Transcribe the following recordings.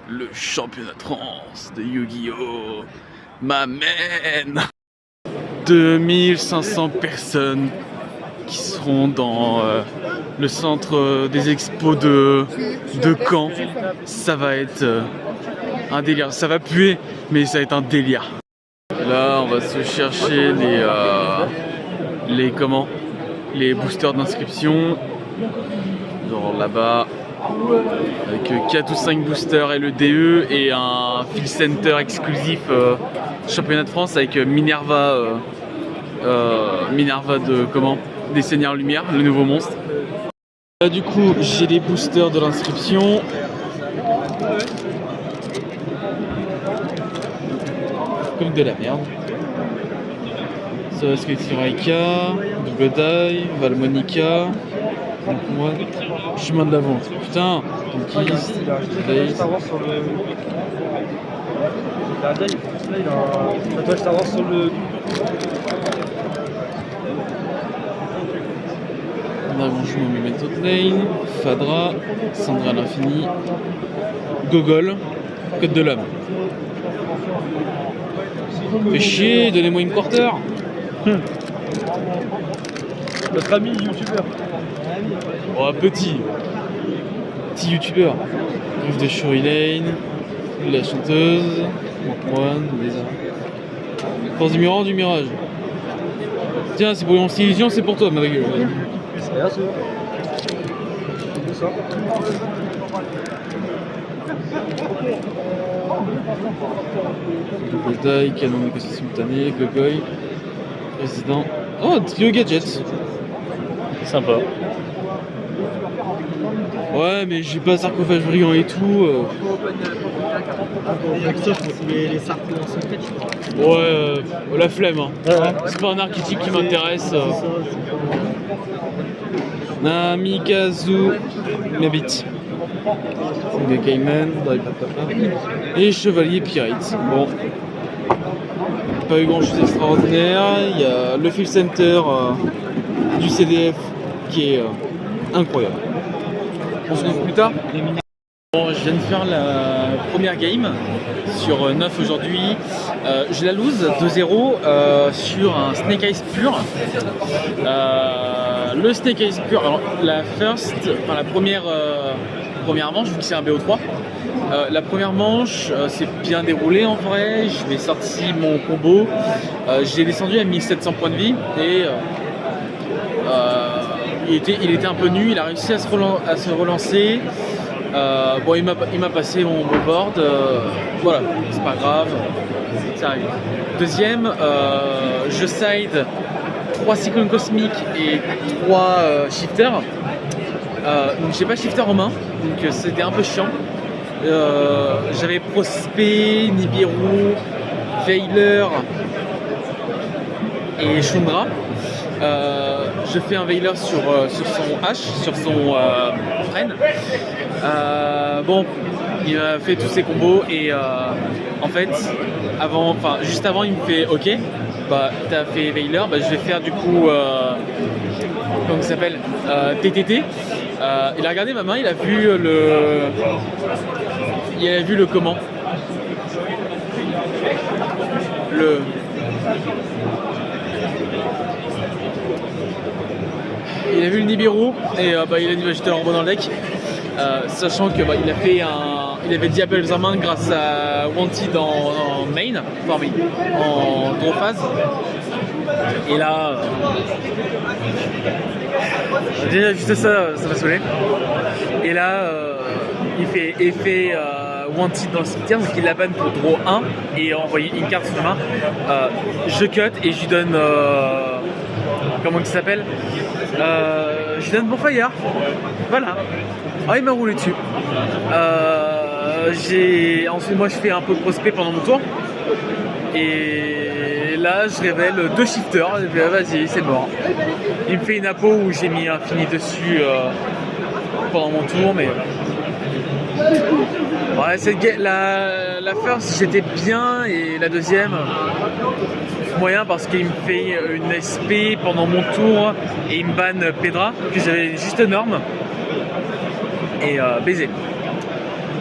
le championnat de France de Yu-Gi-Oh! M'amène 2500 personnes qui seront dans le centre des expos de Caen. Ça va être un délire. Ça va puer, mais ça va être un délire. Là, on va se chercher les boosters d'inscription. Genre là-bas, avec 4 ou 5 boosters LEDE et un Field Center exclusif championnat de France avec Minerva des Seigneurs Lumière, le nouveau monstre. Là du coup j'ai les boosters de l'inscription. Comme de la merde. Ça va Sketchy Raika, Double Die, Valmonica. Donc moi, chemin de la vente. Putain, Tonki, Blaze. On a bonjour Memento Lane, Fadra, Sandra à l'infini, Gogol, Code de l'âme. Fais chier, donnez-moi une quarter. Notre ami youtubeur. Oh, petit youtubeur. Rive de Shuri Lane, la chanteuse, One, Force du Mirage. Tiens, c'est pour mon illusion, c'est pour toi, ma gueule. Merci. Double Die, canon négocié simultané, Gogoy, Président. Oh, trio gadgets. Sympa. Ouais, mais j'ai pas sarcophage brillant et tout. Les sarcophages en secret, tu vois. Ouais, la flemme. Hein. Ouais. C'est pas un archétype qui m'intéresse. Namikazu Mabit. De Cayman, et Chevalier Pirate. Bon. Pas eu grand chose d'extraordinaire. Il y a le Field Center du CDF qui est incroyable. On se retrouve plus tard. Bon, je viens de faire la première game sur 9 aujourd'hui. Je la lose 2-0 sur un Snake Eyes pur. Le Snake Eyes pur, alors la première manche, vu que c'est un BO3, la première manche s'est bien déroulée en vrai. Je vais sorti mon combo. J'ai descendu à 1700 points de vie et il était un peu nu. Il a réussi à se relancer. Bon, il m'a passé mon board. Voilà, c'est pas grave, ça arrive. Deuxième, je side 3 cyclones cosmiques et 3 shifters. Donc j'ai pas shifter en main, donc c'était un peu chiant. J'avais Prospect, Nibiru, Veiler et Shundra. Je fais un Veiler sur son H, sur son Fren. Bon, il m'a fait tous ses combos et en fait, juste avant, il me fait OK, bah t'as fait Veiler, bah je vais faire du coup, comment ça s'appelle, TTT. Il a regardé ma main, il a vu le comment, il a vu le Nibiru et bah, il a dit bah, j'étais en robot dans le deck, sachant que bah, il avait Diable's en main grâce à Wanted en main, enfin oui, en draw phase. Et là, déjà juste ça m'a saoulé. Et là, il fait effet Wanted dans le cimetière, donc il la banne pour draw 1 et envoyer une carte sur la main. Je cut et je lui donne comment il s'appelle, je lui donne Bonfire. Voilà. Ah, il m'a roulé dessus. Ensuite moi je fais un peu de prospect pendant mon tour. Et là je révèle 2 shifters. Vas-y, c'est mort. Il me fait une apo où j'ai mis infini dessus pendant mon tour, mais ouais, la first j'étais bien et la deuxième moyen parce qu'il me fait une SP pendant mon tour et il me banne Pedra que j'avais juste norme et baiser.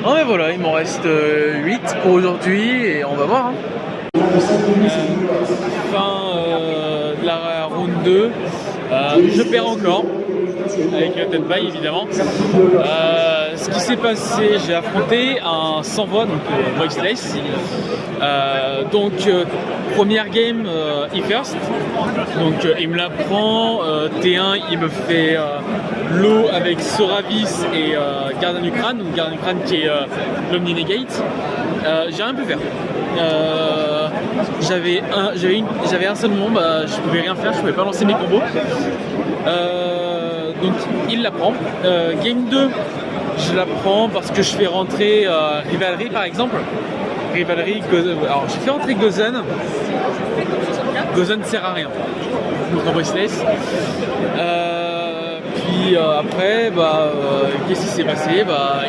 Non mais voilà, il m'en reste 8 pour aujourd'hui et on va voir. Hein. Fin de la round 2, je perds encore, avec Dead by évidemment. Ce qui s'est passé, j'ai affronté un sans voix, donc voiceless. Première game, e-first, donc il me la prend, T1 il me fait low avec Soravis et Guardian du Crâne, donc Guardian du Crâne qui est l'Omni Negate. J'ai rien pu faire. J'avais un seul moment, je pouvais rien faire, je pouvais pas lancer mes combos. Donc il la prend. Game 2, je la prends parce que je fais rentrer Rivalry par exemple. Rivalry, alors j'ai fait rentrer Gozen. Gozen ne sert à rien. Donc en voiceless. Puis après, qu'est-ce qui s'est passé?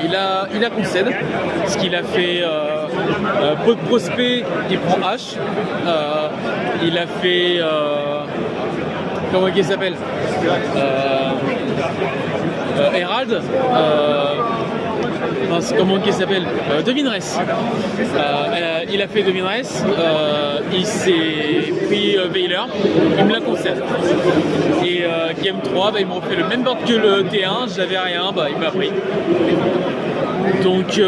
Il a concède, ce qu'il a fait pot de prospect, il prend H. Il a fait comment il s'appelle? Herald. Comment il s'appelle? Devineresse. Il a fait Devineresse, il s'est pris Veiler, il me la concède. Et Game 3, il m'a refait le même board que le T1, j'avais rien, il m'a pris. Donc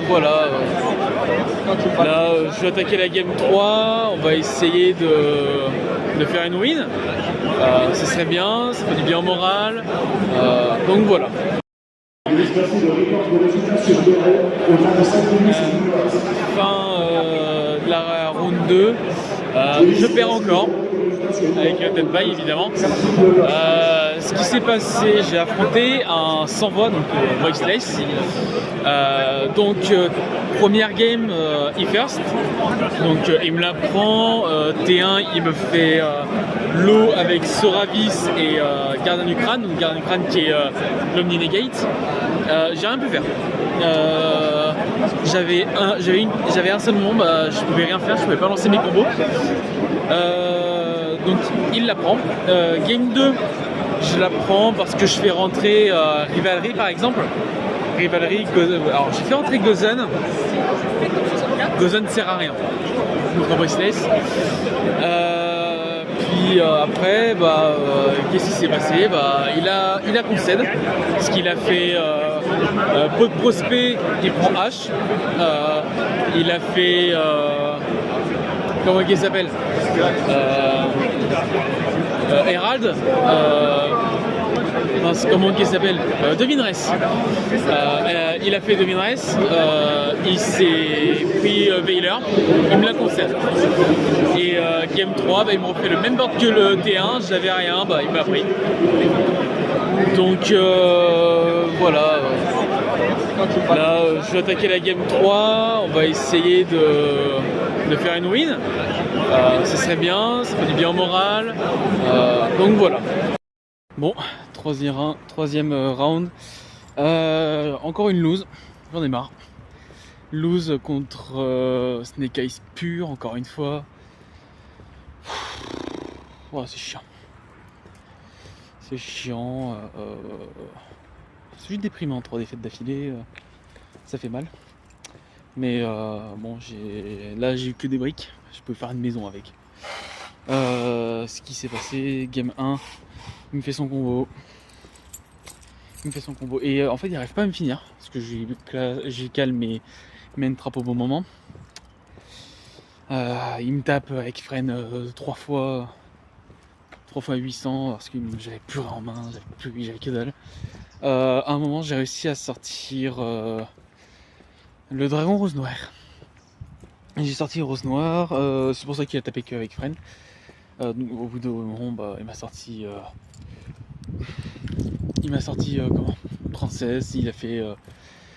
voilà. Là, je vais attaquer la Game 3, on va essayer de faire une win. Ce serait bien, ça fait du bien au moral. Donc voilà. Fin de la round 2, je perds encore, avec Dead by évidemment. Ce qui s'est passé, j'ai affronté un sans voix, donc voiceless. Première game, e-first, donc il me la prend, T1 il me fait low avec Soravis et Guardian du Crâne, donc Guardian du Crâne qui est l'Omni Negate. J'ai rien pu faire. J'avais un seul moment, je pouvais rien faire, je pouvais pas lancer mes combos. Donc il la prend. Game 2, je la prends parce que je fais rentrer Rivalry par exemple. Rivalry, alors j'ai fait rentrer Gozen. Gozen ne sert à rien. Donc en voiceless. Puis après, qu'est-ce qui s'est passé? Il a concède, ce qu'il a fait pot de prospect, il prend H. Il a fait comment il s'appelle? Herald. Comment il s'appelle? Devineresse. Il a fait Devineresse, il s'est pris Veiler, il me la concède. Et Game 3, il m'a refait le même board que le T1, j'avais rien, il m'a pris. Donc voilà. Là, je vais attaquer la Game 3, on va essayer de faire une win. Ce serait bien, ça fait du bien au moral. Donc voilà. Bon, troisième round. Encore une lose, j'en ai marre. Lose contre Snake Eyes pur, encore une fois. Oh, c'est chiant. C'est chiant. C'est juste déprimant, 3 défaites d'affilée. Ça fait mal. Mais bon, là j'ai eu que des briques. Je peux faire une maison avec. Ce qui s'est passé, game 1. Il me fait son combo. Et en fait il n'arrive pas à me finir. Parce que j'ai calmé mes trap au bon moment. Il me tape avec Fren 3 fois 800 parce que j'avais plus rien en main, j'avais que dalle. À un moment j'ai réussi à sortir le dragon rose noir. J'ai sorti rose noir, c'est pour ça qu'il a tapé qu'avec Fren. Au bout d'un moment, il m'a sorti comment, princesse, il a fait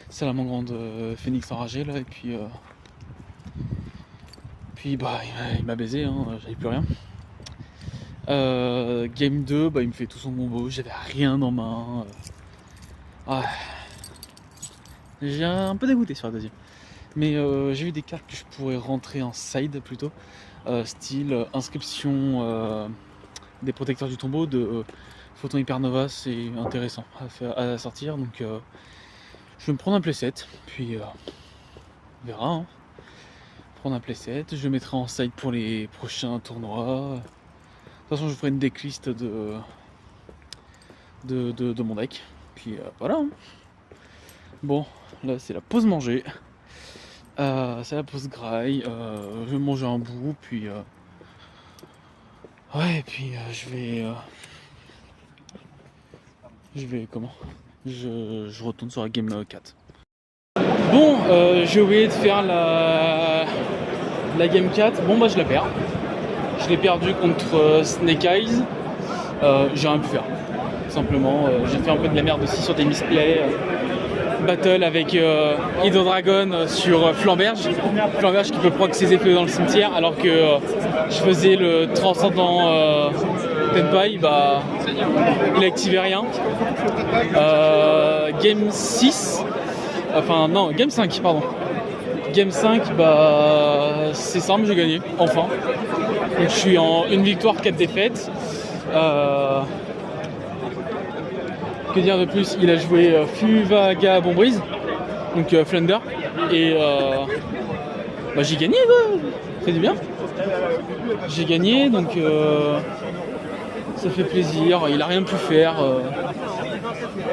salamandre phénix enragé là, et puis il m'a baisé, hein, j'avais plus rien. Game 2, il me fait tout son combo, j'avais rien en main. J'ai un peu dégoûté sur la deuxième. Mais j'ai eu des cartes que je pourrais rentrer en side plutôt. Style inscription des protecteurs du tombeau de Photon Hypernova, c'est intéressant à sortir. Donc je vais me prendre un playset, puis on verra. Hein. Prendre un playset, je le mettrai en side pour les prochains tournois. De toute façon, je ferai une decklist de mon deck. Puis voilà. Hein. Bon, là c'est la pause manger. C'est la pause graille. Je vais manger un bout, puis ouais, et puis je vais comment je retourne sur la game 4. Bon, j'ai oublié de faire la game 4. Bon bah je la perds. Je l'ai perdu contre Snake Eyes. J'ai rien pu faire. Simplement, j'ai fait un peu de la merde aussi sur des misplays. Battle avec Hydro Dragon sur Flamberge qui peut proc ses effets dans le cimetière, alors que je faisais le transcendant Tenpai, bah il activait rien. Game 6, enfin non, Game 5 pardon. Game 5, bah c'est simple, j'ai gagné, enfin. Donc je suis en 1 victoire, 4 défaites. Que dire de plus, il a joué Fuvaga Bombrise, donc Flunder, et bah, j'ai gagné quoi, ça fait du bien. J'ai gagné, donc ça fait plaisir, il a rien pu faire,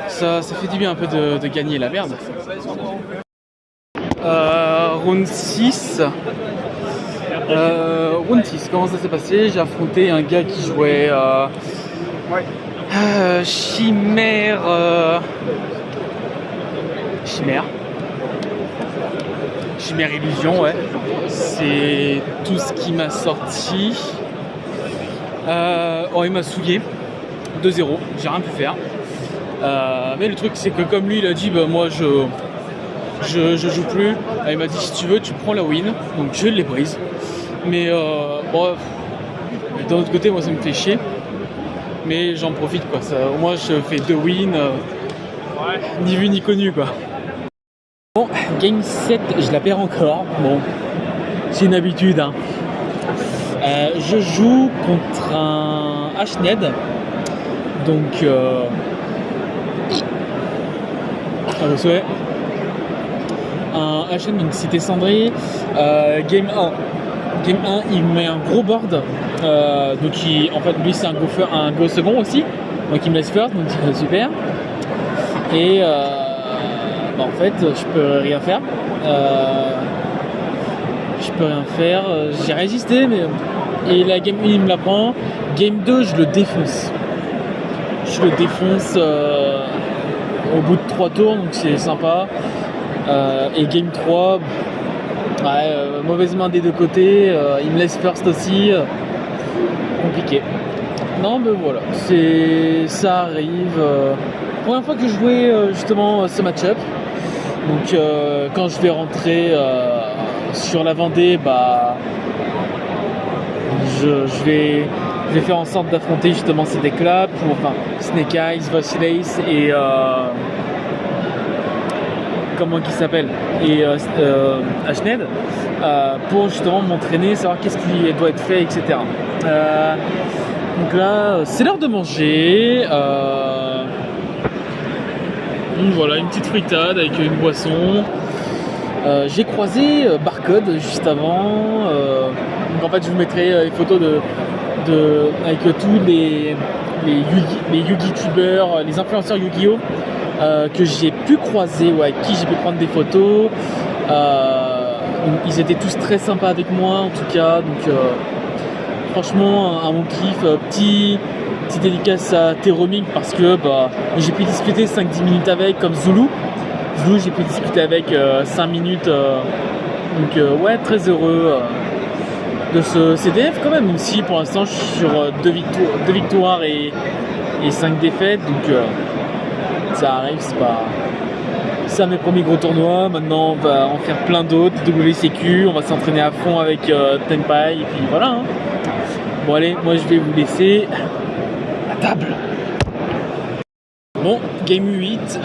ça fait du bien un peu de gagner la merde. Round 6. Round 6, comment ça s'est passé? J'ai affronté un gars qui jouait Chimère Illusion, ouais. C'est tout ce qui m'a sorti. Oh, il m'a souillé 2-0, j'ai rien pu faire. Mais le truc c'est que comme lui il a dit bah moi je joue plus. Il m'a dit si tu veux tu prends la win, donc je l'ai prise. Mais bon, d'un autre côté moi ça me fait chier. Mais j'en profite quoi, ça, au moins je fais 2 wins, ni vu ni connu quoi. Bon, game 7, je la perds encore, bon, c'est une habitude hein. Je joue contre un Ashned, donc un Ashned d'une cité cendrée, game 1. Game 1, il met un gros board, donc en fait lui c'est un go second aussi, donc il me laisse first, donc c'est super. Et bah, en fait je peux rien faire. J'ai résisté, mais et la game 1 il me la prend. Game 2 je le défonce. Au bout de 3 tours, donc c'est sympa. Et game 3. Ouais, mauvaise main des deux côtés, il me laisse first aussi, compliqué. Non mais voilà, ça arrive. Première fois que je jouais justement ce match-up, donc quand je vais rentrer sur la Vendée, bah je vais faire en sorte d'affronter justement ces decks-là pour Snake Eyes, Vasileis et comment il s'appelle, et Ashned, pour justement m'entraîner, savoir qu'est-ce qui doit être fait, etc. Donc là c'est l'heure de manger. Voilà, une petite frittade avec une boisson. J'ai croisé Barcode juste avant, donc en fait je vous mettrai les photos avec tous les Yu-Gi-Tubers, les influenceurs Yu-Gi-Oh! Que j'ai pu croiser, ou avec qui j'ai pu prendre des photos. Ils étaient tous très sympas avec moi en tout cas, donc franchement un bon kiff. Petite dédicace à Teroming parce que bah, j'ai pu discuter 5-10 minutes avec, comme Zulu j'ai pu discuter avec 5 minutes, donc ouais, très heureux de ce CDF quand même si pour l'instant je suis sur 2 victoires et 5 défaites, donc ça arrive, c'est pas ça mes premiers gros tournois. Maintenant on va en faire plein d'autres, WCQ, on va s'entraîner à fond avec Tenpai, et puis voilà hein. Bon allez, moi je vais vous laisser à table. Bon, game 8,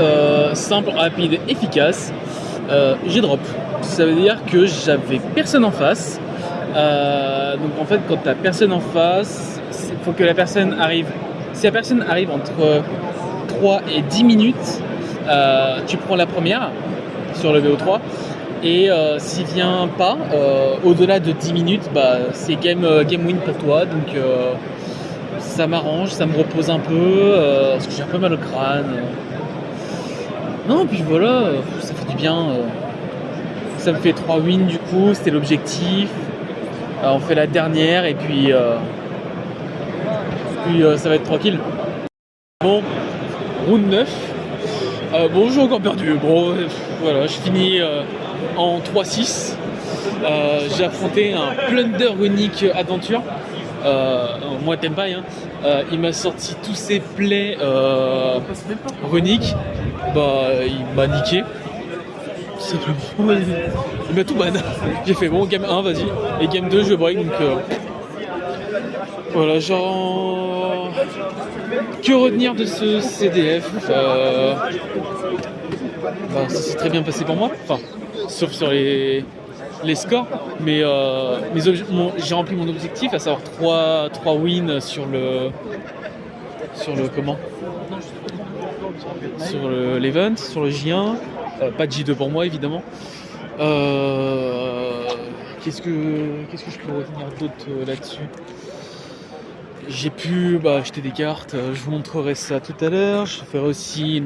simple, rapide, efficace. J'ai drop, ça veut dire que j'avais personne en face. Donc en fait quand t'as personne en face, il faut que la personne arrive. Si la personne arrive entre 3 et 10 minutes, tu prends la première sur le VO3 et s'il vient pas au-delà de 10 minutes, bah, c'est game win pour toi. Donc ça m'arrange, ça me repose un peu parce que j'ai un peu mal au crâne. Non, puis voilà, ça fait du bien. Ça me fait 3 wins du coup, c'était l'objectif. On fait la dernière et puis ça va être tranquille. Bon, round 9. Bon, j'ai encore perdu. Bon, voilà, je finis en 3-6. J'ai affronté un Plunder Runic Adventure. Moi, t'aimes pas, hein. Il m'a sorti tous ses plays Runic. Bah, il m'a niqué. Simplement, il m'a tout ban. J'ai fait bon, game 1, vas-y. Et game 2, je break. Donc voilà, genre. Que retenir de ce CDF bah, ça s'est très bien passé pour moi. Enfin, sauf sur les scores. Mais j'ai rempli mon objectif, à savoir 3 wins sur le comment sur l'event, sur le J1. Pas de J2 pour moi évidemment. Qu'est-ce que je peux retenir d'autre là-dessus? J'ai pu acheter des cartes, je vous montrerai ça tout à l'heure. Je ferai aussi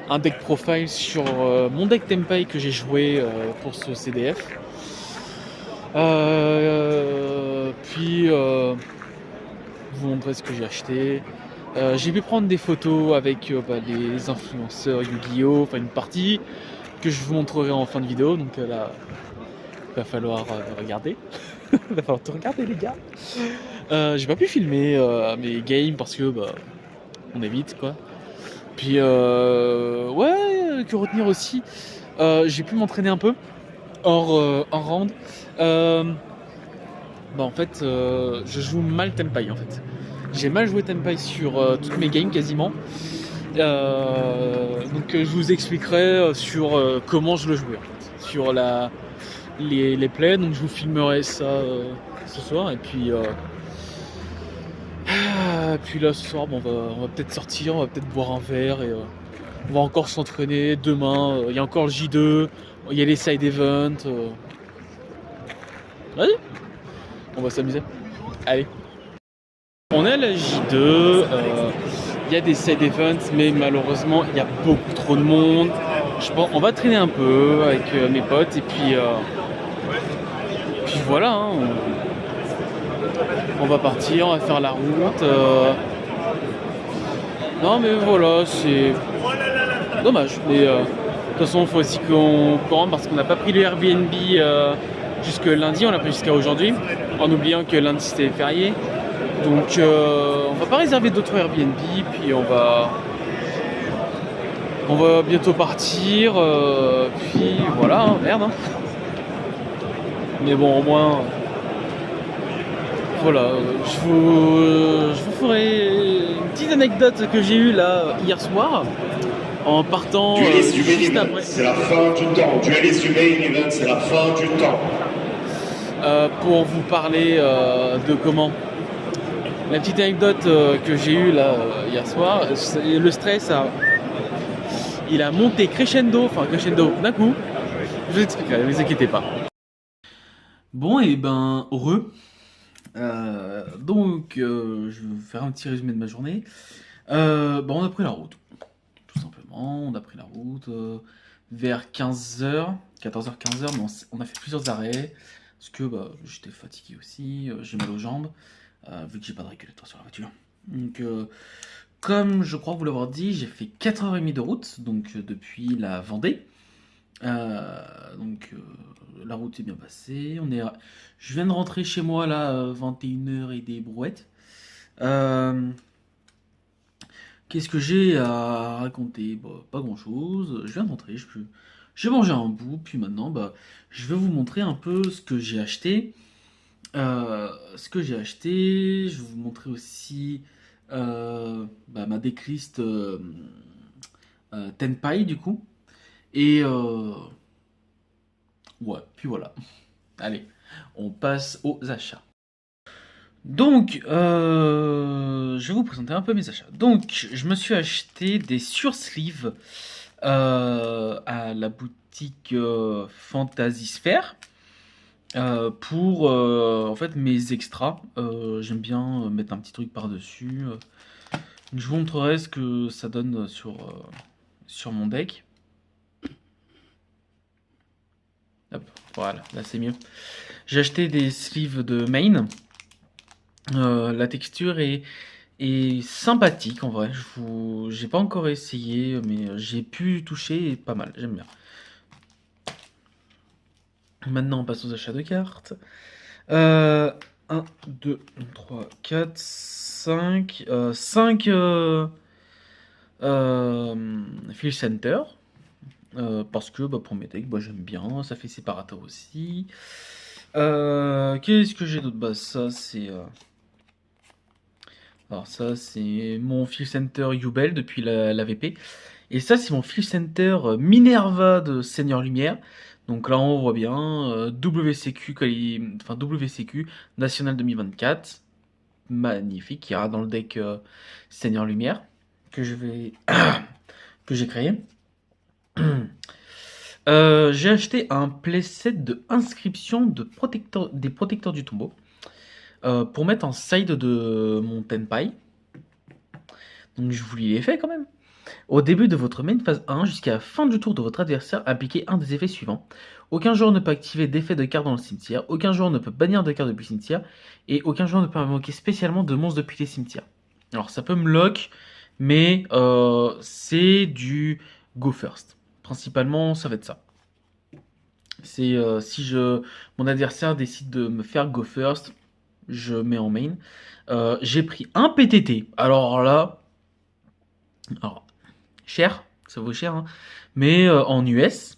un deck profile sur mon deck Tempai que j'ai joué pour ce CDF. Puis vous montrer ce que j'ai acheté. J'ai pu prendre des photos avec les influenceurs Yu-Gi-Oh! Enfin une partie que je vous montrerai en fin de vidéo. Donc là, il va falloir regarder. Il va falloir tout regarder les gars. J'ai pas pu filmer mes games parce que on évite quoi. Puis ouais, que retenir aussi. J'ai pu m'entraîner un peu hors round. En fait, je joue mal Tempai en fait. J'ai mal joué Tempai sur toutes mes games quasiment. Donc je vous expliquerai sur comment je le jouais en fait. Sur les plays, donc je vous filmerai ça ce soir et puis là ce soir on va peut-être sortir, on va peut-être boire un verre et on va encore s'entraîner. Demain il y a encore le J2, il y a les side events. Vas-y, on va s'amuser. Allez. On est à la J2, il y a des side events mais malheureusement il y a beaucoup trop de monde. Je pense on va traîner un peu avec mes potes et puis voilà, hein, on va partir, on va faire la route. Non mais voilà, c'est dommage. Mais de toute façon, il faut aussi qu'on rentre parce qu'on n'a pas pris le Airbnb jusque lundi, on l'a pris jusqu'à aujourd'hui, en oubliant que lundi c'était férié. Donc on va pas réserver d'autres Airbnb, puis on va bientôt partir. Puis voilà, hein, merde. Hein. Mais bon, au moins, voilà, je vous ferai une petite anecdote que j'ai eue là hier soir en partant juste après. C'est la fin du temps. Duelist du main event, c'est la fin du temps. Pour vous parler de comment la petite anecdote que j'ai eue là hier soir, le stress il a monté crescendo d'un coup. Je vous expliquerai, ne vous inquiétez pas. Bon et ben heureux. Donc je vais vous faire un petit résumé de ma journée. On a pris la route, tout simplement. On a pris la route vers 15h, 14h-15h, mais on a fait plusieurs arrêts parce que j'étais fatigué aussi, j'ai mal aux jambes vu que j'ai pas de régulateur sur la voiture. Donc comme je crois vous l'avoir dit, j'ai fait 4h30 de route, donc depuis la Vendée. La route est bien passée. Je viens de rentrer chez moi là, 21h et des brouettes. Qu'est-ce que j'ai à raconter? Pas grand chose. Je viens de rentrer. J'ai mangé un bout, puis maintenant, je vais vous montrer un peu ce que j'ai acheté. Je vais vous montrer aussi ma decklist Tenpai du coup. Et ouais, puis voilà. Allez, on passe aux achats. Donc, je vais vous présenter un peu mes achats. Donc, je me suis acheté des sursleeves à la boutique Fantasysphere pour en fait mes extras. J'aime bien mettre un petit truc par-dessus. Je vous montrerai ce que ça donne sur mon deck. Hop, voilà, là c'est mieux. J'ai acheté des sleeves de main. La texture est sympathique en vrai. J'ai pas encore essayé, mais j'ai pu toucher pas mal. J'aime bien. Maintenant, on passe aux achats de cartes. 1, 2, 3, 4, 5. 5 Field Center. Parce que pour mes decks, j'aime bien. Ça fait séparateur aussi. Qu'est-ce que j'ai d'autre? Ça c'est. Alors ça c'est mon Field Center Yubel depuis la VP. Et ça c'est mon Field Center Minerva de Seigneur Lumière. Donc là on voit bien WCQ, WCQ National 2024. Magnifique, qui ira dans le deck Seigneur Lumière que j'ai créé. J'ai acheté un playset de inscription des protecteurs du tombeau pour mettre en side de mon Tenpai. Donc je vous lis les faits quand même. Au début de votre main phase 1 jusqu'à la fin du tour de votre adversaire, appliquez un des effets suivants. Aucun joueur ne peut activer d'effet de carte dans le cimetière, aucun joueur ne peut bannir de carte depuis le cimetière, et aucun joueur ne peut invoquer spécialement de monstres depuis les cimetières. Alors ça peut me lock, mais c'est du go first. Principalement, ça va être ça. C'est si mon adversaire décide de me faire go first, je mets en main. J'ai pris un PTT. Alors là, cher, ça vaut cher, hein, mais en US.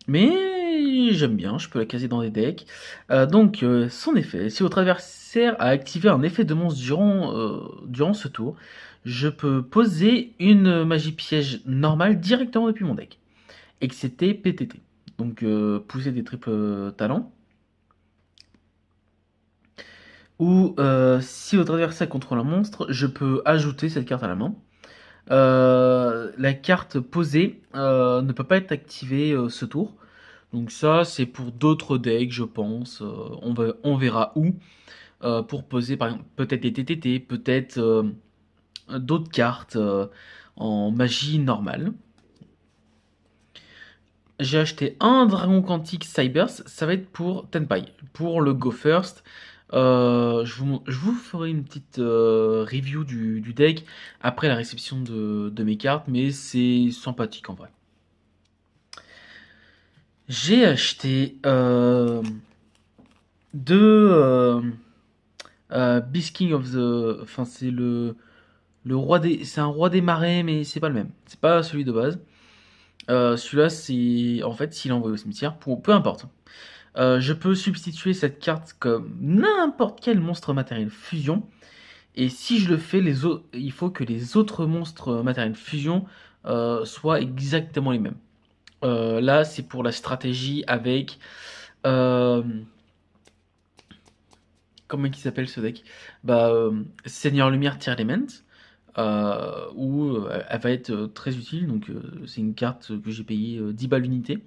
Mais j'aime bien, je peux la caser dans des decks. Donc, son effet, si votre adversaire a activé un effet de monstre durant ce tour, je peux poser une magie piège normale directement depuis mon deck. Excepté PTT. Donc, pousser des triples talents. Ou si votre adversaire contrôle un monstre, je peux ajouter cette carte à la main. La carte posée ne peut pas être activée ce tour. Donc ça, c'est pour d'autres decks, je pense. On verra où. Pour poser, par exemple, peut-être des TTT, peut-être d'autres cartes en magie normale. J'ai acheté un Dragon Quantique Cybers. Ça va être pour Tenpai. Pour le Go First. Je vous ferai une petite review du deck après la réception de mes cartes, mais c'est sympathique en vrai. J'ai acheté deux Beast King of the... Enfin, c'est le roi des... C'est un roi des marais, mais c'est pas le même. C'est pas celui de base. Celui-là, c'est... En fait, s'il est envoyé au cimetière, peu importe. Je peux substituer cette carte comme n'importe quel monstre matériel fusion. Et si je le fais, il faut que les autres monstres matériels fusion soient exactement les mêmes. Là, c'est pour la stratégie avec... comment il s'appelle ce deck? Seigneur Lumière Tier Element. Où elle va être très utile. Donc, c'est une carte que j'ai payé 10 balles l'unité.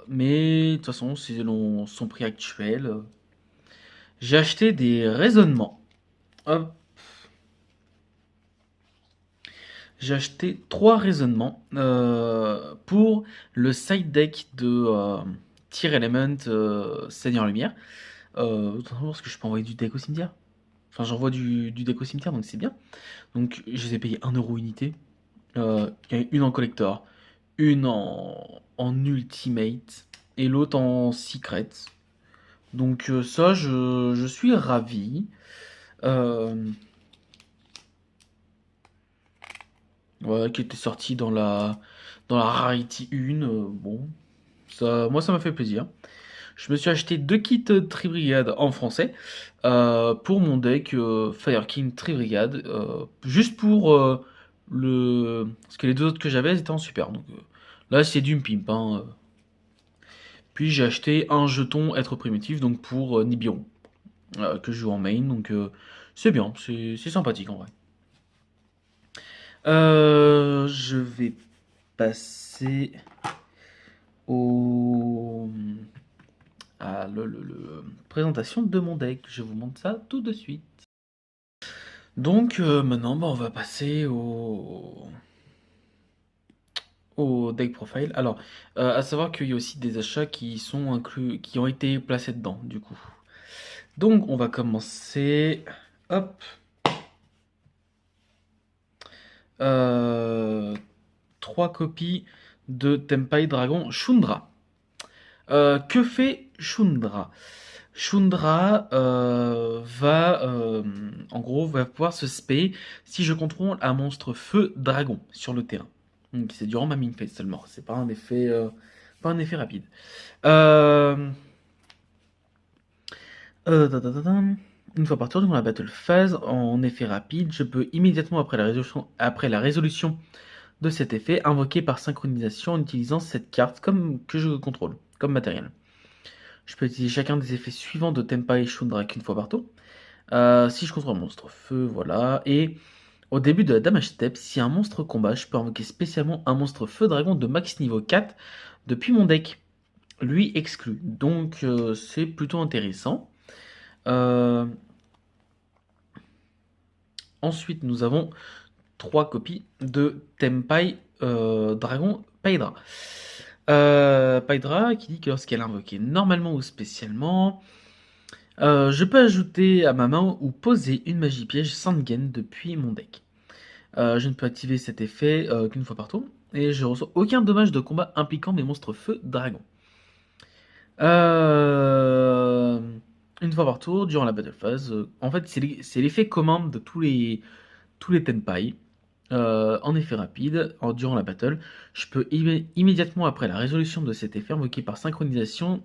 Mais de toute façon, c'est selon son prix actuel. J'ai acheté des raisonnements. Hop. J'ai acheté 3 raisonnements pour le side deck de Tier Element Seigneur Lumière. Parce que je peux envoyer du deck au cimetière. Enfin, j'envoie du deck au cimetière, donc c'est bien. Donc, je les ai payés 1€ unité. Il y a une en collector, une en ultimate et l'autre en secret. Donc ça, je suis ravi. Voilà, qui était sorti dans la Rarity 1. Bon, ça, moi ça m'a fait plaisir. Je me suis acheté 2 kits Tri-Brigade en français pour mon deck Fire King Tri-Brigade. Juste pour parce que les deux autres que j'avais étaient en super. Donc là, c'est du pimp. Hein. Puis j'ai acheté un jeton être primitif donc pour Nibiru. que je joue en main, donc c'est bien, c'est sympathique en vrai. Je vais passer à la présentation de mon deck. Je vous montre ça tout de suite. Donc maintenant, on va passer au deck profile. Alors, à savoir qu'il y a aussi des achats qui sont inclus, qui ont été placés dedans, du coup. Donc, on va commencer. Hop. 3 copies de Tenpai Dragon Shundra. Que fait Shundra? Shundra en gros, va pouvoir se spé si je contrôle un monstre feu dragon sur le terrain. Donc c'est durant ma main phase seulement, c'est pas un effet rapide. Une fois par tour durant la battle phase, en effet rapide, je peux immédiatement après la résolution de cet effet invoquer par synchronisation en utilisant cette carte que je contrôle comme matériel. Je peux utiliser chacun des effets suivants de Tenpai Shundra qu'une fois par tour. Si je contrôle un monstre feu, voilà. Et au début de la damage step, si un monstre combat, je peux invoquer spécialement un monstre feu dragon de max niveau 4 depuis mon deck. Lui exclu. Donc c'est plutôt intéressant. Ensuite, nous avons 3 copies de Tenpai Dragon Paidra. Paidra qui dit que lorsqu'elle est invoquée normalement ou spécialement, je peux ajouter à ma main ou poser une magie piège Sangen depuis mon deck. Je ne peux activer cet effet qu'une fois par tour et je reçois aucun dommage de combat impliquant mes monstres feu dragon. Une fois par tour, durant la battle phase, en fait c'est l'effet commun de tous les Tenpai. En effet rapide, durant la battle, je peux immédiatement après la résolution de cet effet invoquer par synchronisation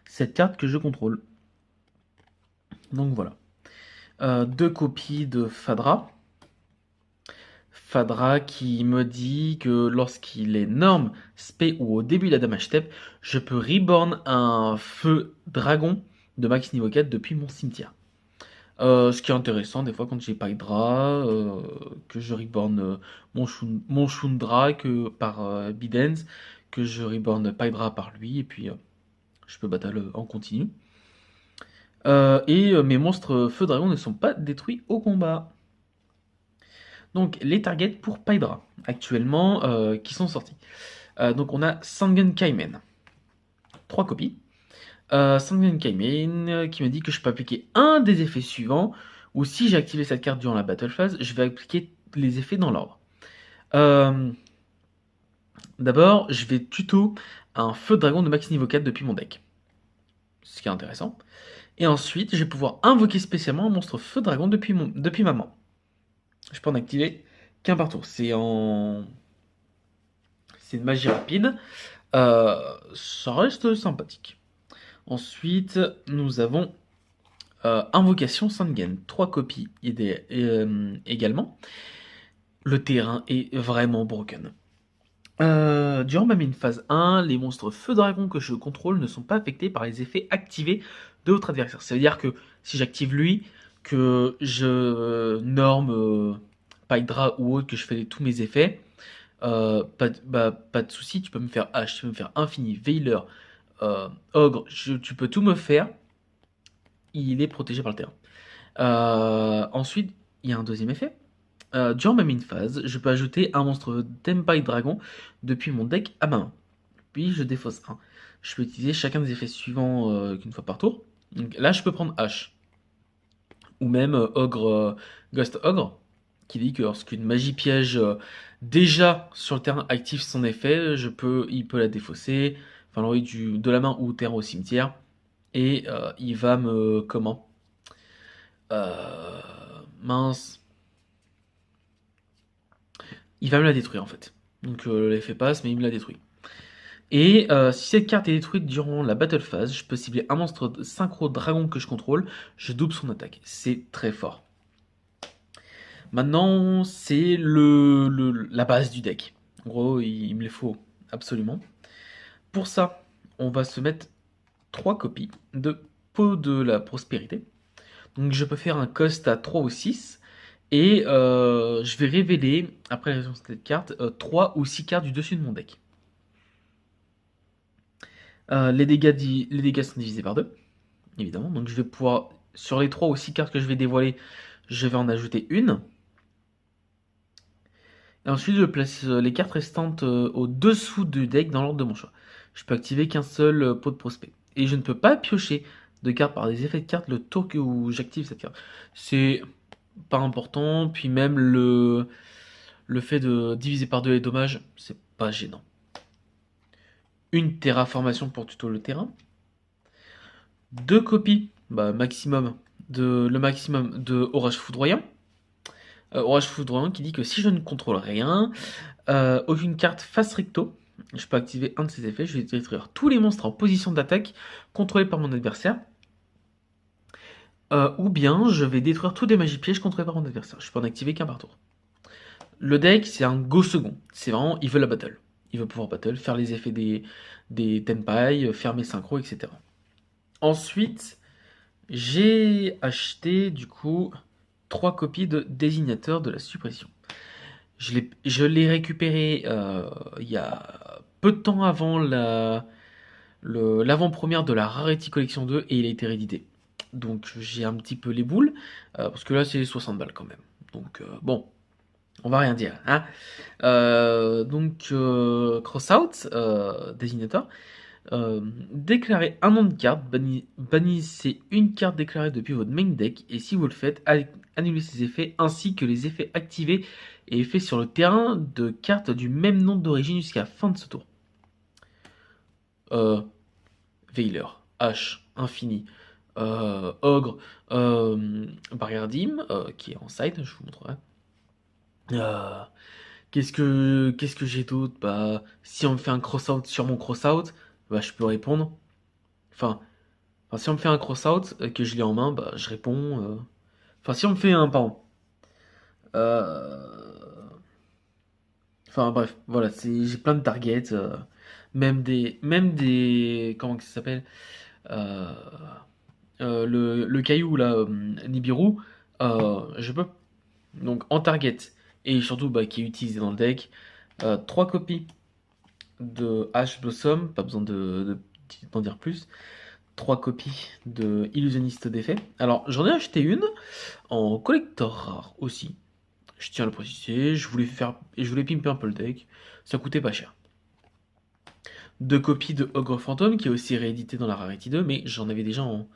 cette carte que je contrôle. Donc voilà. 2 copies de Fadra. Fadra qui me dit que lorsqu'il est norme, spé ou au début de la damage step, je peux reborn un feu dragon de max niveau 4 depuis mon cimetière. Ce qui est intéressant, des fois quand j'ai Paidra, que je reborn mon Shundra par Bidens, que je reborn Paidra par lui, et puis je peux battle en continu. Et mes monstres feu dragon ne sont pas détruits au combat. Donc les targets pour Paidra actuellement qui sont sortis. Donc on a Sangen Kaimen, 3 copies. Sangen Kaimen qui me dit que je peux appliquer un des effets suivants, ou si j'ai activé cette carte durant la battle phase, je vais appliquer les effets dans l'ordre. D'abord, je vais tuto un feu dragon de max niveau 4 depuis mon deck, ce qui est intéressant. Et ensuite, je vais pouvoir invoquer spécialement un monstre feu dragon depuis ma main. Je peux en activer qu'un par tour. C'est une magie rapide. Ça reste sympathique. Ensuite, nous avons Invocation Sangen, 3 copies également. Le terrain est vraiment broken. Durant ma main phase 1, les monstres feu dragon que je contrôle ne sont pas affectés par les effets activés de votre adversaire. Ça veut dire que si j'active lui, que je norme Paidra ou autre, que je fais tous mes effets, pas de souci, tu peux me faire H, tu peux me faire Infini, Veiler, Ogre, tu peux tout me faire, il est protégé par le terrain. Ensuite, il y a un deuxième effet. Durant ma main phase, je peux ajouter un monstre Tenpai Dragon depuis mon deck à ma main. Puis je défausse un. Je peux utiliser chacun des effets suivants qu'une fois par tour. Donc là, je peux prendre H. Ou même Ogre, Ghost Ogre, qui dit que lorsqu'une magie piège déjà sur le terrain active son effet, il peut la défausser, enfin l'envoyer de la main ou au terrain au cimetière. Et il va me... Comment mince. Il va me la détruire en fait. Donc l'effet passe, mais il me la détruit. Et si cette carte est détruite durant la battle phase, je peux cibler un monstre synchro dragon que je contrôle, je double son attaque. C'est très fort. Maintenant, c'est la base du deck. En gros, il me les faut absolument. Pour ça, on va se mettre 3 copies de pot de la prospérité. Donc je peux faire un cost à 3 ou 6. Et je vais révéler, après la révision de cette carte, 3 ou 6 cartes du dessus de mon deck. Les dégâts sont divisés par 2, évidemment. Donc je vais pouvoir, sur les 3 ou 6 cartes que je vais dévoiler, je vais en ajouter une. Et ensuite, je place les cartes restantes au-dessous du deck dans l'ordre de mon choix. Je peux activer qu'un seul pot de prospect. Et je ne peux pas piocher de cartes par des effets de cartes le tour où j'active cette carte. C'est pas important. Puis même le fait de diviser par 2 les dommages, c'est pas gênant. Une terraformation pour tuto le terrain. 2 copies, le maximum de Orage Foudroyant. Orage Foudroyant qui dit que si je ne contrôle rien, aucune carte face recto, je peux activer un de ses effets. Je vais détruire tous les monstres en position d'attaque contrôlés par mon adversaire. Ou bien je vais détruire tous les magies pièges contrôlés par mon adversaire. Je peux en activer qu'un par tour. Le deck, c'est un go second. C'est vraiment, il veut la battle. Il veut pouvoir battle, faire les effets des Tenpai, faire mes synchros, etc. Ensuite, j'ai acheté du coup 3 copies de désignateur de la suppression. Je l'ai récupéré il y a peu de temps avant l'avant-première de la Rarity Collection 2 et il a été réédité. Donc j'ai un petit peu les boules, parce que là c'est 60 balles quand même. Donc bon, on va rien dire. Hein. Crossout, désignateur. Déclarez un nom de carte, bannissez une carte déclarée depuis votre main deck, et si vous le faites, annulez ses effets ainsi que les effets activés et effets sur le terrain de cartes du même nom d'origine jusqu'à la fin de ce tour. Veiler, H, Infini, Ogre, Barrière d'Hymne, qui est en side, je vous montrerai. Qu'est-ce que j'ai d'autre? Si on me fait un cross-out sur mon cross-out, je peux répondre. Enfin, si on me fait un cross-out que je l'ai en main, je réponds. Si on me fait un, pardon. Bref, voilà, j'ai plein de targets, même des, comment ça s'appelle, le caillou là, Nibiru, je peux. Donc en target et surtout qui est utilisé dans le deck, 3 copies de Ash Blossom, pas besoin d'en dire plus. 3 copies de Illusionniste d'effet. Alors j'en ai acheté une en collector rare aussi. Je tiens à le préciser, je voulais pimper un peu le deck, ça coûtait pas cher. 2 copies de Ogre Fantôme qui est aussi réédité dans la Rarity 2, mais j'en avais déjà en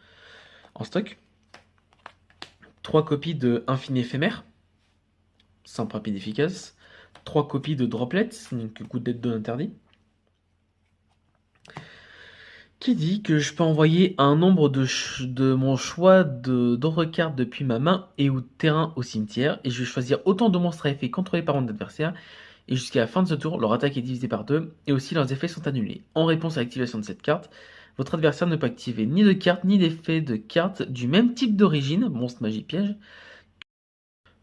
stock. 3 copies de Infini Éphémère, simple, rapide, efficace. 3 copies de Droplets, donc coup de donne interdit. Qui dit que je peux envoyer un nombre de mon choix d'autres cartes depuis ma main et ou terrain au cimetière, et je vais choisir autant de monstres à effet contrôlés par mon adversaire, et jusqu'à la fin de ce tour, leur attaque est divisée par 2, et aussi leurs effets sont annulés. En réponse à l'activation de cette carte, votre adversaire ne peut activer ni de carte ni d'effet de carte du même type d'origine, monstre, magie, piège.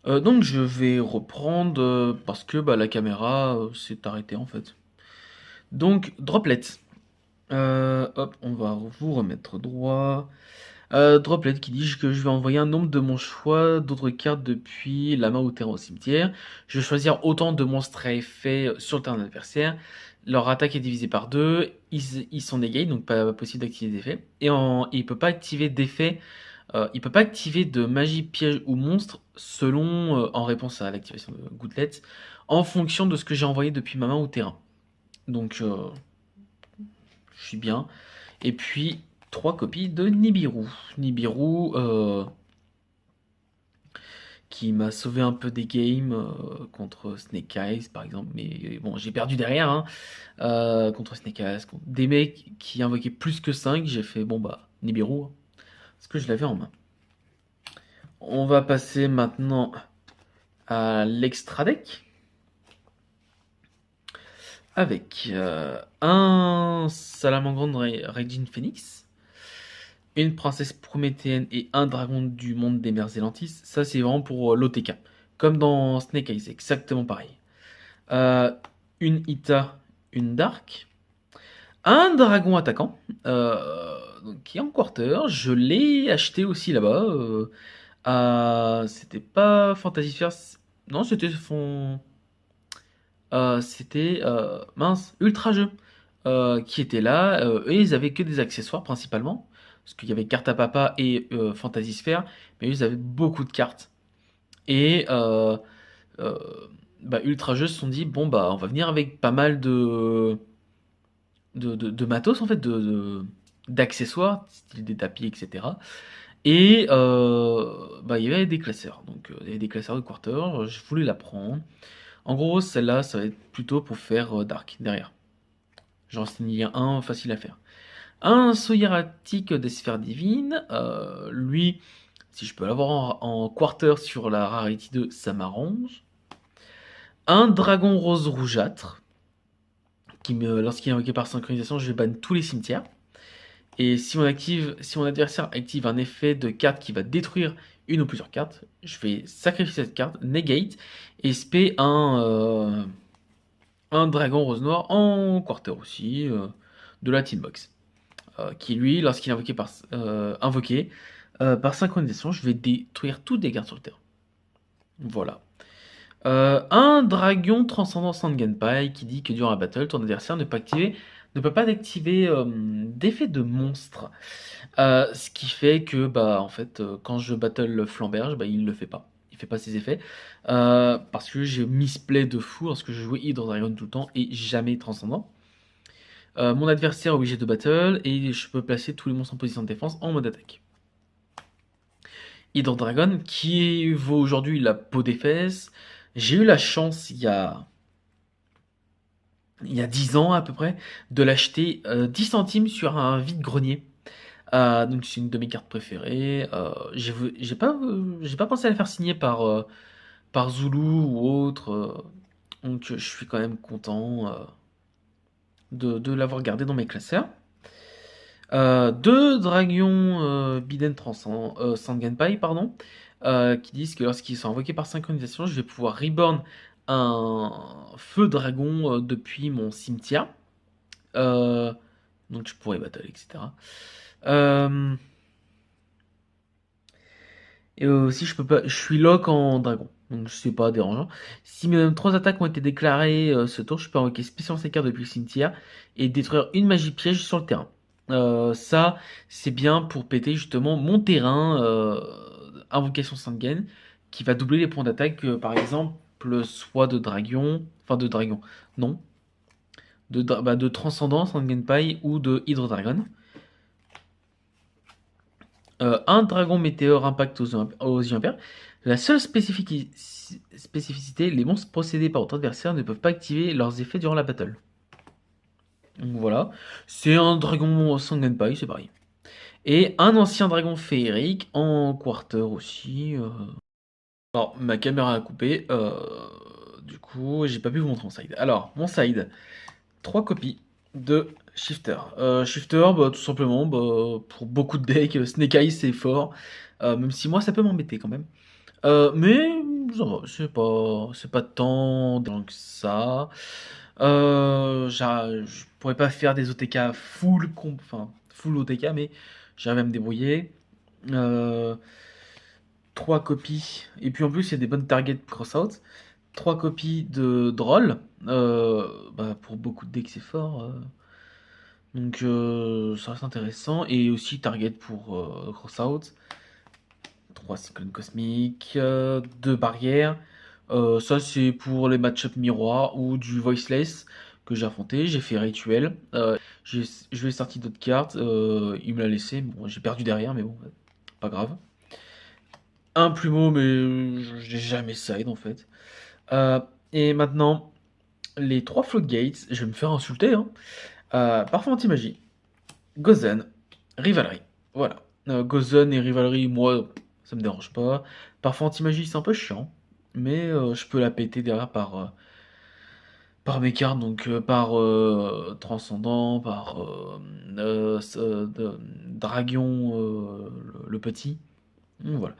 Donc je vais reprendre, parce que la caméra s'est arrêtée en fait. Donc, Droplet. Hop, on va vous remettre droit. Droplet qui dit que je vais envoyer un nombre de mon choix d'autres cartes depuis la main ou terrain au cimetière. Je vais choisir autant de monstres à effet sur le terrain adversaire. Leur attaque est divisée par 2. Ils sont negate, donc pas possible d'activer d'effet. Et il peut pas activer d'effet. Il peut pas activer de magie, piège ou monstre selon en réponse à l'activation de Goutlet en fonction de ce que j'ai envoyé depuis ma main ou terrain. Donc je suis bien. Et puis 3 copies de Nibiru. Nibiru qui m'a sauvé un peu des games contre Snake Eyes par exemple. Mais bon, j'ai perdu derrière contre Snake Eyes. Contre des mecs qui invoquaient plus que 5. J'ai fait Nibiru. Parce que je l'avais en main. On va passer maintenant à l'extra deck. Avec un Salamangreande Raging Phoenix, une princesse prométhéenne et un dragon du monde des mers Élantis. Ça, c'est vraiment pour l'OTK. Comme dans Snake Eyes, exactement pareil. Une Ita, une Dark. Un dragon attaquant. donc, qui est en quarter. Je l'ai acheté aussi là-bas. C'était pas Fantasy Sphere. Non, c'était mince, Ultra Jeu qui était là. Et ils avaient que des accessoires principalement. Parce qu'il y avait Carte à Papa et Fantasy Sphere. Mais ils avaient beaucoup de cartes. Et euh, Ultra Jeux se sont dit, bon, bah, on va venir avec pas mal de matos, en fait, d'accessoires, style des tapis, etc. Et il y avait des classeurs. Donc, il y avait des classeurs de quarter. Je voulais la prendre. En gros, celle-là, ça va être plutôt pour faire Dark derrière. J'en signe un facile à faire. Un saut hiératique des sphères divines. Lui, si je peux l'avoir en quarter sur la Rarity 2, ça m'arrange. Un dragon rose rougeâtre. Lorsqu'il est invoqué par synchronisation, je vais ban tous les cimetières. Et si mon adversaire active un effet de carte qui va détruire une ou plusieurs cartes, je vais sacrifier cette carte, negate, et spé un dragon rose noir en quarter aussi, de la Teambox. Qui lui, lorsqu'il est invoqué par synchronisation, je vais détruire toutes les cartes sur le terrain. Voilà. Un dragon transcendant Sangenpai qui dit que durant la battle, ton adversaire ne peut pas activer d'effet de monstre. Ce qui fait que, en fait, quand je battle Flamberge, il ne le fait pas. Il fait pas ses effets. Parce que j'ai misplay de fou lorsque je jouais Hydro Dragon tout le temps et jamais transcendant. Mon adversaire est obligé de battle et je peux placer tous les monstres en position de défense en mode attaque. Hydro Dragon qui vaut aujourd'hui la peau des fesses. J'ai eu la chance il y a 10 ans à peu près de l'acheter 10 centimes sur un vide-grenier. Donc c'est une de mes cartes préférées. J'ai pas pensé à la faire signer par Zulu ou autre. Donc je suis quand même content de l'avoir gardé dans mes classeurs. Deux dragons Biden Sangenpai, pardon, qui disent que lorsqu'ils sont invoqués par synchronisation, je vais pouvoir reborn un feu dragon depuis mon cimetière. Donc je pourrais battle, etc. Et aussi, je suis lock en dragon, donc c'est pas dérangeant. Si même 3 attaques ont été déclarées ce tour, je peux invoquer spécialement ces cartes depuis le cimetière et détruire une magie piège sur le terrain. Ça, c'est bien pour péter justement mon terrain invocation Sangen qui va doubler les points d'attaque, par exemple, soit de dragon, non, de transcendant Sangenpai ou de Hydro Dragon. Un dragon météore impact aux yeux impairs. La seule spécificité, les monstres possédés par votre adversaire ne peuvent pas activer leurs effets durant la battle. Donc voilà, c'est un dragon Sangenpai, c'est pareil. Et un ancien dragon féerique en quarter aussi. Alors, ma caméra a coupé, du coup, j'ai pas pu vous montrer mon side. Alors, mon side, 3 copies de Shifter. Shifter, tout simplement, pour beaucoup de decks, Snake Eyes c'est fort, même si moi ça peut m'embêter quand même. Mais ça va, c'est pas tant que ça. Je pourrais pas faire des OTK full OTK, mais j'arrive à me débrouiller. 3 copies, et puis en plus il y a des bonnes targets cross-out. 3 copies de Droll, pour beaucoup de decks c'est fort. Donc ça reste intéressant. Et aussi target pour cross-out. 3 cyclones cosmiques, 2 barrières. Ça c'est pour les match-up miroirs ou du voiceless que j'ai affronté. J'ai fait rituel. Je lui ai sorti d'autres cartes. Il me l'a laissé. Bon, j'ai perdu derrière, mais bon, pas grave. Un plumeau, mais je l'ai jamais side en fait. Et maintenant, les 3 floodgates, je vais me faire insulter. Parfum anti-magie, Gozen, Rivalry. Voilà. Gozen et Rivalry, moi, ça me dérange pas. Parfum anti-magie, c'est un peu chiant. Mais je peux la péter derrière par mes cartes. Donc par Transcendant, par Dragon, le petit. Voilà.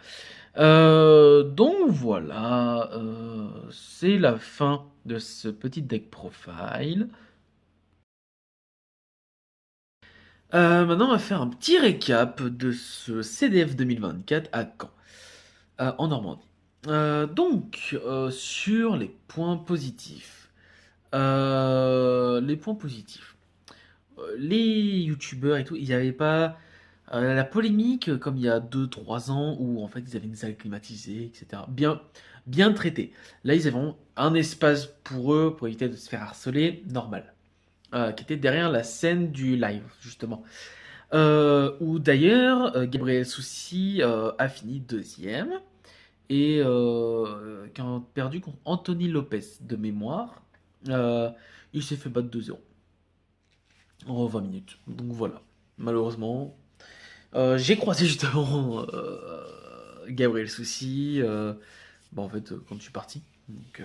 Donc voilà, c'est la fin de ce petit deck profile. Maintenant, on va faire un petit récap de ce CDF 2024 à Caen, en Normandie. Sur les points positifs. Les points positifs. Les youtubeurs et tout, il n'y avait pas la polémique comme il y a 2 3 ans où en fait ils avaient une salle climatisée, etc. Bien traité. Là, ils avaient un espace pour eux pour éviter de se faire harceler, normal. Qui était derrière la scène du live, justement. Où d'ailleurs, Gabriel Soucy a fini deuxième et qui a perdu contre Anthony Lopez de mémoire. Il s'est fait battre 2-0 en 20 minutes. Donc voilà, malheureusement. J'ai croisé justement Gabriel Soucy en fait, quand je suis parti. Donc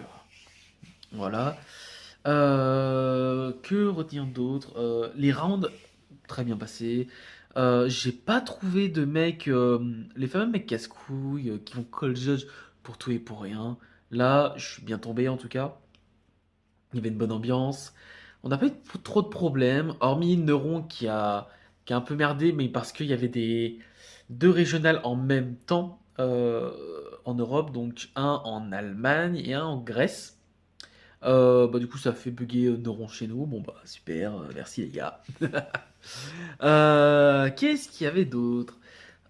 voilà. Que retenir d'autre? Les rounds, très bien passés. J'ai pas trouvé de mecs, les fameux mecs casse-couilles qui vont call judge pour tout et pour rien. Là, je suis bien tombé en tout cas. Il y avait une bonne ambiance. On n'a pas eu trop de problèmes, hormis Neuron qui a un peu merdé, mais parce qu'il y avait deux régionales en même temps en Europe, donc un en Allemagne et un en Grèce. Du coup, ça a fait bugger Neuron chez nous. Bon, bah, super, merci les gars. Qu'est-ce qu'il y avait d'autre?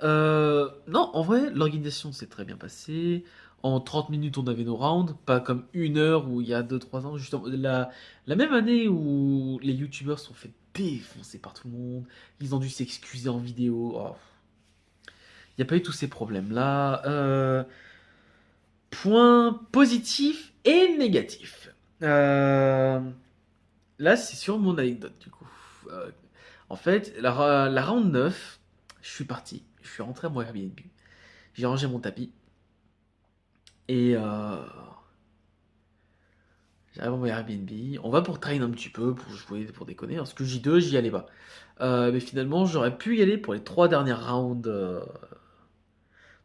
Non, en vrai, l'organisation s'est très bien passée. En 30 minutes, on avait nos rounds, pas comme 1 heure où il y a 2 3 ans, justement. La même année où les youtubeurs se sont fait défoncer par tout le monde, ils ont dû s'excuser en vidéo. Oh. Il n'y a pas eu tous ces problèmes-là. Points positifs et négatifs. Là, c'est sur mon anecdote, du coup. En fait, la round 9, je suis parti. Je suis rentré à mon Airbnb. J'ai rangé mon tapis. Et j'arrive à mon Airbnb. On va pour train un petit peu, pour jouer, pour déconner. Parce que J2, j'y allais pas. Mais finalement, j'aurais pu y aller pour les 3 dernières rounds.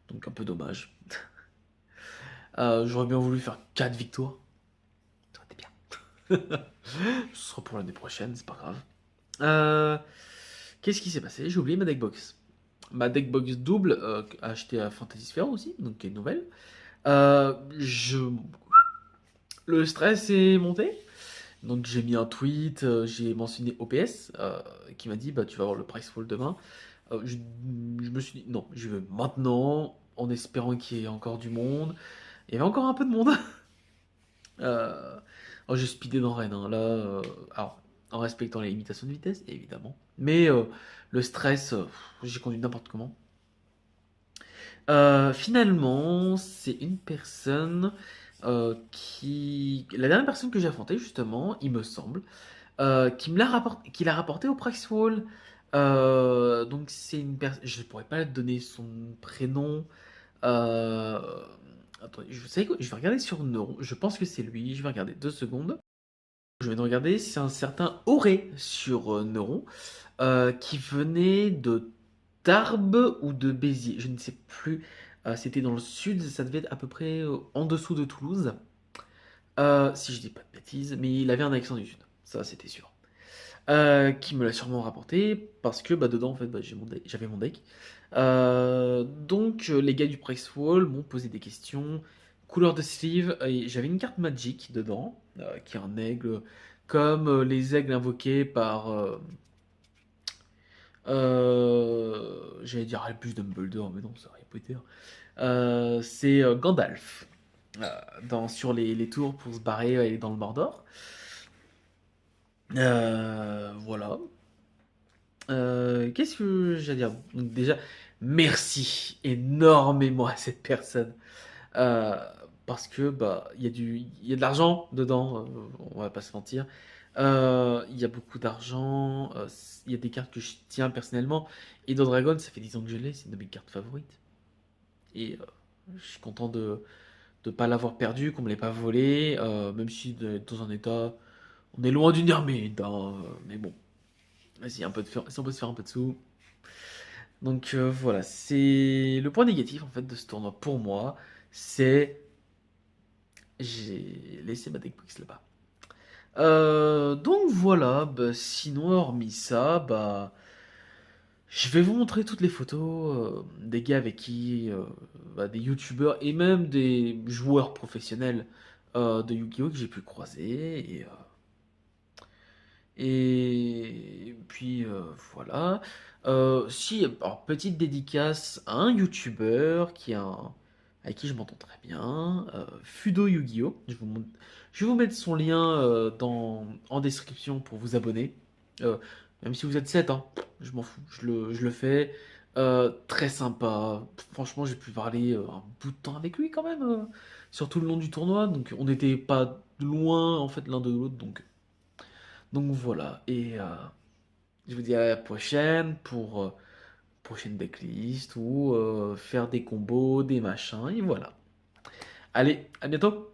Donc un peu dommage. J'aurais bien voulu faire 4 victoires. Ça aurait été bien. Ce sera pour l'année prochaine, c'est pas grave. Qu'est-ce qui s'est passé? J'ai oublié ma deckbox. Ma deckbox double, achetée à Fantasy Sphere aussi, donc qui est nouvelle. Euh, je... Le stress est monté. Donc j'ai mis un tweet, j'ai mentionné OPS, qui m'a dit bah tu vas avoir le price fall demain. Je me suis dit non, je veux maintenant, en espérant qu'il y ait encore du monde. Il y avait encore un peu de monde. J'ai speedé dans Rennes, hein. Là, alors, en respectant les limitations de vitesse, évidemment. Mais le stress, j'ai conduit n'importe comment. Finalement, c'est une personne La dernière personne que j'ai affrontée, justement, il me semble, qui l'a rapporté au Price Wall. Donc, c'est une personne. Je ne pourrais pas donner son prénom. Euh... Attendez, vous savez quoi? Je vais regarder sur Neuron. Je pense que c'est lui. Je vais regarder 2 secondes. Je vais regarder. C'est un certain Auré sur Neuron qui venait de Tarbes ou de Béziers. Je ne sais plus. C'était dans le sud. Ça devait être à peu près en dessous de Toulouse. Si je dis pas de bêtises. Mais il avait un accent du sud. Ça, c'était sûr. Qui me l'a sûrement rapporté parce que dedans en fait j'avais mon deck. Les gars du Price Wall m'ont posé des questions. Couleur de sleeve, et j'avais une carte Magic dedans, qui est un aigle, comme les aigles invoqués par. J'allais dire Albus Dumbledore, mais non, c'est Harry Potter. C'est Gandalf, sur les tours pour se barrer et aller dans le Mordor. Voilà. Qu'est-ce que j'allais dire? Donc déjà, merci énormément à cette personne. Euh, Parce que il y a de l'argent dedans, on va pas se mentir. Il y a beaucoup d'argent, il y a des cartes que je tiens personnellement. Et dans Dragon, ça fait 10 ans que je l'ai, c'est une de mes cartes favorites. Et je suis content de ne pas l'avoir perdu, qu'on me l'ait pas volé, même si dans un état, on est loin d'une ermite, hein, mais bon. Si on peut se faire un peu de sous. Donc voilà, c'est le point négatif en fait de ce tournoi pour moi, c'est j'ai laissé ma deckbox là-bas. Donc voilà, sinon hormis ça, Je vais vous montrer toutes les photos des gars avec qui, des youtubeurs et même des joueurs professionnels de Yu-Gi-Oh! Que j'ai pu croiser. Et puis voilà. Si, alors, petite dédicace à un youtubeur avec qui je m'entends très bien, Fudo Yu-Gi-Oh! Je vais vous mettre son lien en description pour vous abonner. Euh, Même si vous êtes 7, hein, je m'en fous, je le fais. Très sympa. Franchement, j'ai pu parler un bout de temps avec lui quand même, sur tout le long du tournoi. Donc on n'était pas loin en fait l'un de l'autre. Donc voilà. Et je vous dis à la prochaine pour prochaine decklist ou faire des combos, des machins. Et voilà. Allez, à bientôt!